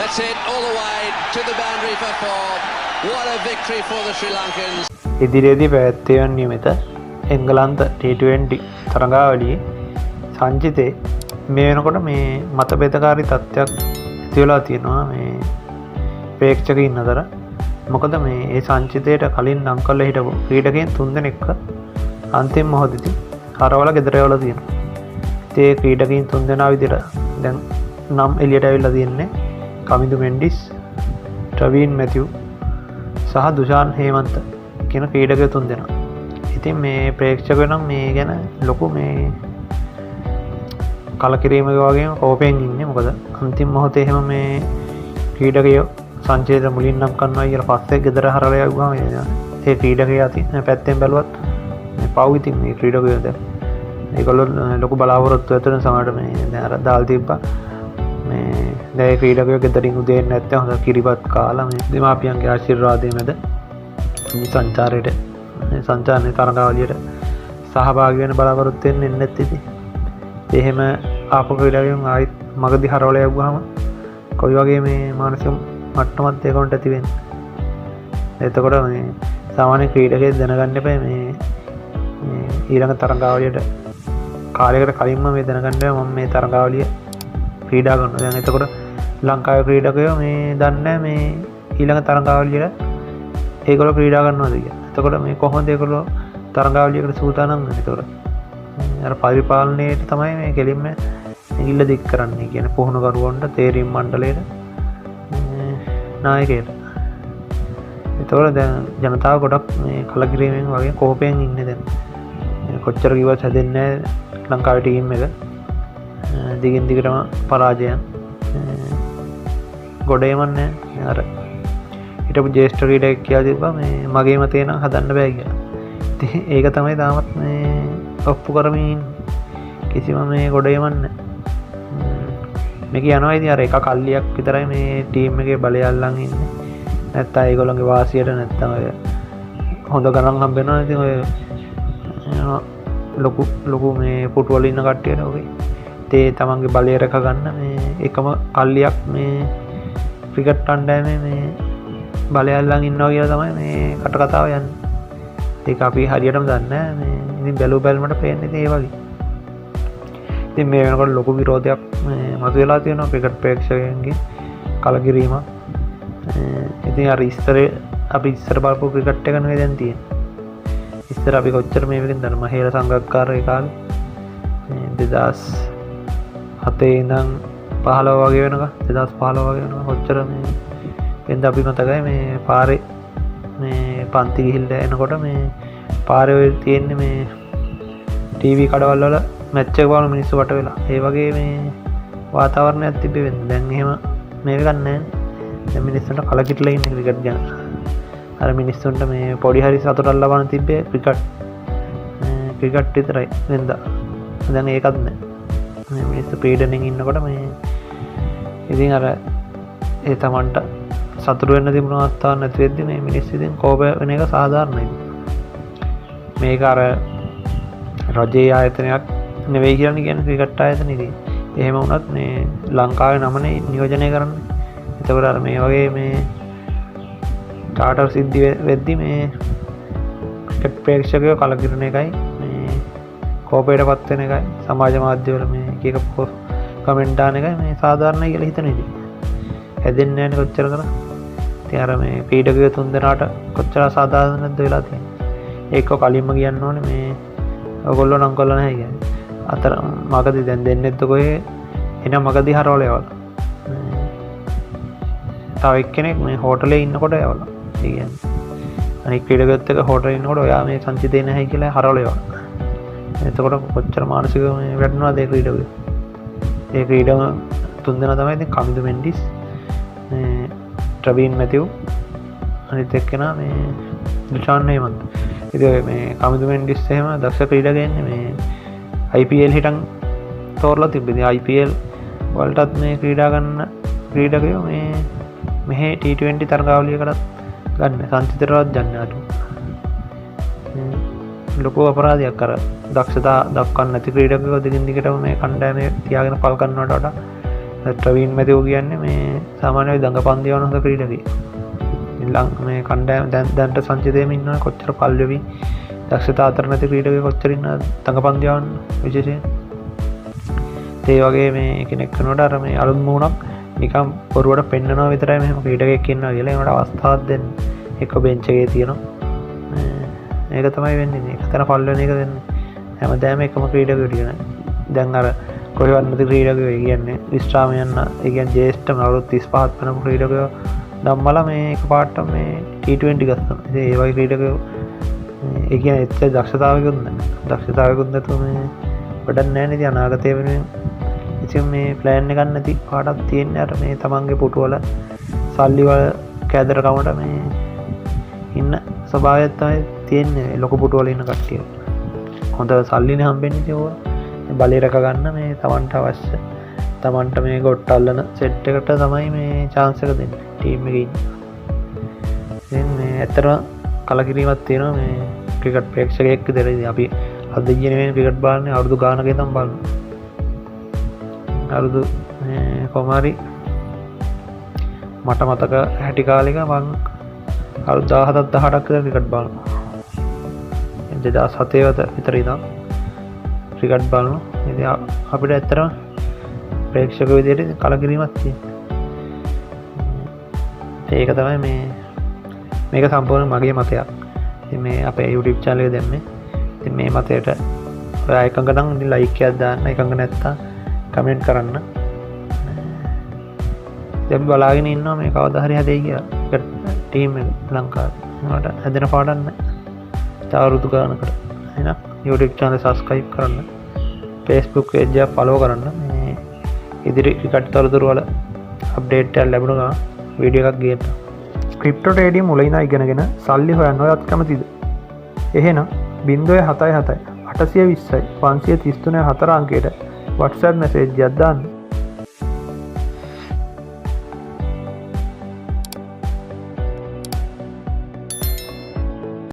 That's it, all the way to the boundary for 4. What a victory for the Sri Lankans. ඉදිරියේදී පැවැත්විය නියමිත එංගලන්ත T20 තරඟාවලියේ සංචිතේ මේ වෙනකොට මේ මතභේදකාරී තත්ත්වයක් ඇති වෙලා තියෙනවා මේ ප්‍රේක්ෂකයින් අතර. මොකද මේ ඒ සංචිතයට කලින් නම් කරලා හිටපු ක්‍රීඩකයන් 3 දෙනෙක්ව අන්තිම මොහොතේදී හරවලා ගෙදර යවලා තියෙනවා. ඒ ක්‍රීඩකයන් 3 දෙනා විදිහට දැන් නම් එළියට ඇවිල්ලා තියෙන්නේ කමින්දු මෙන්ඩිස්, ට්‍රවින් මැතිව් සහ දුෂාන් හේමන්ත කියන ක්‍රීඩකයෝ 3 දෙනා. ඉතින් මේ ප්‍රේක්ෂකයෝ නම් මේ ගැන ලොකු මේ කලකිරීමක වගේම කෝපයෙන් ඉන්නේ. මොකද අන්තිම මොහොතේ එහෙම මේ ක්‍රීඩකයෝ සංචේත මුලින් නම් කරනවා කියලා පස්සේ ගෙදර හරලා යවුවාම ඒ ක්‍රීඩකයා පැත්තෙන් බැලුවත් මේ පව් ඉතින් මේ ක්‍රීඩකයෝ දැන් ඒගොල්ලෝ ලොකු බලාපොරොත්තු ඇතුළෙන් සමහරට මේ දැන් අර දාල් තිබ්බා මේ දැන් ක්‍රීඩකයෝ ගෙදරින් උදේ නැත්තේ හොඳ කිරිබත් කාලා මේ දෙමාපියන්ගේ ආශිර්වාදයෙන් මැද සංචාරයේ තරඟාවලියට සහභාගී වෙන්න බලාපොරොත්තු වෙන්නේ නැත් ඉතින්. එහෙම ආපු ක්‍රීඩකයන් ආයිත් මගදී හරවලා යවුවාම කොයි වගේ මේ මානසික මට්ටමත් ඒකට ඇති වෙන්නේ. එතකොට මේ සාමාන්‍ය ක්‍රීඩකයෙක් දැනගන්න එපා මේ ඊළඟ තරඟාවලියට කාලයකට කලින්ම මේ දැනගන්න මම මේ තරඟාවලිය ක්‍රීඩා කරනවා. දැන් එතකොට ලංකාවේ ක්‍රීඩකයෝ මේ දන්නේ මේ ඊළඟ තරඟාවලියට ඒගොල්ලෝ ක්‍රීඩා කරනවාද කියලා. එතකොට මේ කොහොමද ඒගොල්ලෝ තරඟාවලියකට සූදානම් වෙන්නේ? එතකොට අර පරිපාලනයේට තමයි මේ කෙලින්ම ඇඟිල්ල දික් කරන්නේ කියන්නේ පුහුණුකරුවන්ට, තේරීම් මණ්ඩලයට, නායකයට. එතකොට දැන් ජනතාව ගොඩක් මේ කලකිරීමෙන් වගේ කෝපයෙන් ඉන්නේ දැන්. කොච්චර කිව්වත් හැදෙන්නේ නැහැ ලංකාවේ ටීම් එක. දිගින් දිගටම පරාජයන්. ගොඩ එමන්නේ අර හිටපු ජේෂ්ඨ ක්‍රීඩකයෙක් කියලා තිබ්බා මේ මගේ මතේ නම් හදන්න බෑ කියලා. ඉතින් ඒක තමයි තාමත් මේ ඔප්පු කරමින් කිසිම මේ ගොඩ එමන්නේ. මේක යනවා ඉතින් අර එක කල්ලියක් විතරයි මේ ටීම් එකේ බලය අල්ලන් ඉන්නේ. නැත්තම් ඒගොල්ලන්ගේ වාසියට නැත්තම් ඔය හොඳ ගණන් හම්බ වෙනවා. ඉතින් ඔය ලොකු මේ පුටු වල ඉන්න කට්ටියට ඔගේ තේ තමන්ගේ බලය රැක ගන්න මේ එකම කල්ලියක් මේ ක්‍රිකට් අණ්ඩායමේ මේ බලය අල්ලන් ඉන්නවා කියලා තමයි මේ කට කතාව යන්නේ. ඒක අපි හරියටම දන්නේ නැහැ. මේ ඉතින් බැලුමට පේන්නේ ඉතින් ඒ වගේ. ඉතින් මේ වෙනකොට ලොකු විරෝධයක් මතුවලා තියෙනවා ක්‍රිකට් ප්‍රේක්ෂකයන්ගේ කලකිරීමක්. ඉතින් අර අපි ඉස්සර බලපු ක්‍රිකට් එක නෙවෙයි දැන් තියෙන්නේ. ඉස්සර අපි කොච්චර මේකෙන් දන්න මහේර සංගක්කාරයේ කාලේ 2007 ඉඳන් 15 වගේ වෙනකම් 2015 වගේ වෙනකම් කොච්චර මේ එඳ අපි මතකයි මේ පාරේ මේ පන්ති ගිහිල්ලා එනකොට මේ පාරේ ඔය තියෙන්නේ මේ ටීවී කඩවල් වල මැච් එක බලන මිනිස්සු වට වෙලා ඒ වගේ මේ වාතාවරණයක් තිබ්බේ වෙන්නේ. දැන් එහෙම මේක නැහැ. දැන් මිනිස්සුන්ට කලකිරලා ඉන්නේ ක්‍රිකට් ගැන. අර මිනිස්සුන්ට මේ පොඩි හරි සතුටක් ලබන්න තිබ්බේ ක්‍රිකට් විතරයි වෙනදා. දැන් ඒකත් නැහැ. මේ මිනිස්සු පීඩණයෙන් ඉන්නකොට මේ ඉතින් අර ඒ තමන්ට සතුට වෙන්න තිබුණ අවස්ථාවක් නැති වෙද්දි මේ මිනිස්සු ඉතින් කෝප වෙන එක සාධාරණයි. මේක අර රජයේ ආයතනයක් නෙවෙයි කියන්නේ ක්‍රිකට් ආයතන ඉතින්. එහෙම වුණත් මේ ලංකාවේ නමනේ නියෝජනය කරන්නේ. එතකොට අර මේ වගේ මේ ටාටර් සිද්ධි වෙද්දි මේ ක්‍රිකට් ප්‍රේක්ෂකයෝ කලකිරණ එකයි මේ කෝපයට පත් වෙන එකයි සමාජ මාධ්‍යවල මේ එක කමෙන්ට් දාන එකයි මේ සාධාරණයි කියලා හිතන ඉතින්. හැදෙන්නේ නැහැ නේ කොච්චර කරා. ඉතින් අර මේ ක්‍රීඩකයෝ 3 දෙනාට කොච්චර සාධාරණද වෙලා තියෙන්නේ. ඒක කලින්ම කියන්න ඕනේ මේ ඔයගොල්ලෝ නම් කළා නැහැ කියන්නේ. අතර මගදී දැන් දෙන්නෙත් කොහේ එන මගදී හරවල යවලා. තව එක්කෙනෙක් මේ හෝටලේ ඉන්නකොට යවලා. ඒ කියන්නේ අනිත් ක්‍රීඩකයොත් එක්ක හෝටලේ ඉන්නකොට ඔයා මේ සංචිතේ නැහැ කියලා හරවල යවලා. එතකොට කොච්චර මානසික මේ වැටෙනවද ඒ ක්‍රීඩකයෝ. ඒ ක්‍රීඩක 3 දෙනා තමයි ඉතින් කමින්දු මෙන්ඩිස් මේ ට්‍රවින් මැතිව් අනිත් එක්කෙනා මේ දුෂාන් හේමන්ත. ඉතින් මේ කමින්දු මෙන්ඩිස් එහෙම දක්ෂ ක්‍රීඩකයෙක් මේ IPL හිටන් තෝරලා තිබ්බේ. ඉතින් IPL වලටත් මේ ක්‍රීඩා ගන්න ක්‍රීඩකයෝ මේ මෙහි T20 තරඟාවලියකටත් ගන්න සංචිතයටවත් යන්නේ අඩු. ලොකු අපරාධයක් අර දක්ෂතා දක්වන්න නැති ක්‍රීඩකයෝ දිගින් දිගටම මේ කණ්ඩායමේ තියාගෙන පල් කරනවට වඩා ට්‍රවීන් මැතිවෝ කියන්නේ මේ සාමාන්‍ය දඟ පන්දියවන හොඳ ක්‍රීඩකයෙක්. මේ කණ්ඩායම දැන්ට සංචිතයම ඉන්න කොච්චර පල්ලවී දක්ෂතා අතර නැති ක්‍රීඩක කොච්චරන්න දඟ පන්දියවන් විශේෂය. ඒ වගේ මේ කෙනෙක්නොට අර මේ අලුත් මුණක් නිකම් පොරුවට පෙන්න්නනවා විතරයි මෙහම ක්‍රීඩකයක් කියන්න කියලා ට අවස්ථාත් දෙන්න එක බෙංචගේ තියෙනවා. ඒක තමයි වෙන්නේ තන පල්ලන එක දෙන්න හැම දෑම එකම ක්‍රීඩකට කියන දැන් අර කොහවන්නති ක්‍රීඩක කියන්නේ විස්ට්‍රාමයන්න ඒගන් ජේෂ්ට මවරුත් 35 වන ක්‍රීඩකයෝ දම්මල මේ එක පාට මේ T20 ගස්තම ඒවයි ක්‍රීඩක ඒගන එච්ච දක්ෂතාවකුන්න දක්ෂතාවකුන්නතු මේ ගොඩක් නෑ නති අනාගතය වෙන ඉති මේ ප්ලෑන් එකන්න ඇති පාටත් තියෙන අර මේ තමන්ගේ පුටුවල සල්ලිවල කෑදරකමට මේ ඉන්න ස්වභාවත්තයි තියෙන්නේ ලොක පුටුවල ඉන්න කට්ටිය හොඳ සල්ලින හම්බෙන්න්න තිව බලි රැක ගන්න මේ තමන්ට අවශ්‍ය තමන්ට මේ ගොට්ටල්ලන සෙට් එකට තමයි මේ චාන්සක දෙන්න ටීම් එක මේ ඇත්තර කලකිරීමත් තියෙනවා මේ ක්‍රිකට් ප්‍රේක්ෂකයෙක් දෙරද අපි අදජනවෙන් ක්‍රිකට් බාලන අවුදු ගානක තම් බල අරුදු කොමාරි මට මතක හැටි කාලික මං අරු 17ක් ක්‍රිකට් බාල 2007 විතරිදා ක්‍රිකට් බලනු අපිට ඇත්තරම ප්‍රේක්ෂක විදියට කලකිරීමත් ඒක තමයි මේක සම්පූර්ණ මගේ මතයක් මේ අපේ YouTube චැනලය දෙන්නේ මේ මතයට එකඟනම් ලයිකයක් දාන්න එකඟ නැත්තා කමෙන්ට් කරන්න දැන් බලාගෙන ඉන්නවා මේ කවදාහරි හැදෙයි කියලා ටීම් එක ලංකාවට හැදෙන පාඩන්න තවරුදු ගානකට එහෙනම් YouTube channel subscribe කරන්න Facebook page එක follow කරන්න මේ ඉදිරි ක්‍රිකට් තොරතුරු වල අප්ඩේට් එකක් ලැබුණා වීඩියෝ එකක් ගේන්න ක්‍රිප්ටෝ ට්‍රේඩින් මුලින් ඉගෙනගෙන සල්ලි හොයන්න ඔයත් කැමතිද එහෙනම් 077 820 533 4 අංකයට WhatsApp message එකක් දාන්න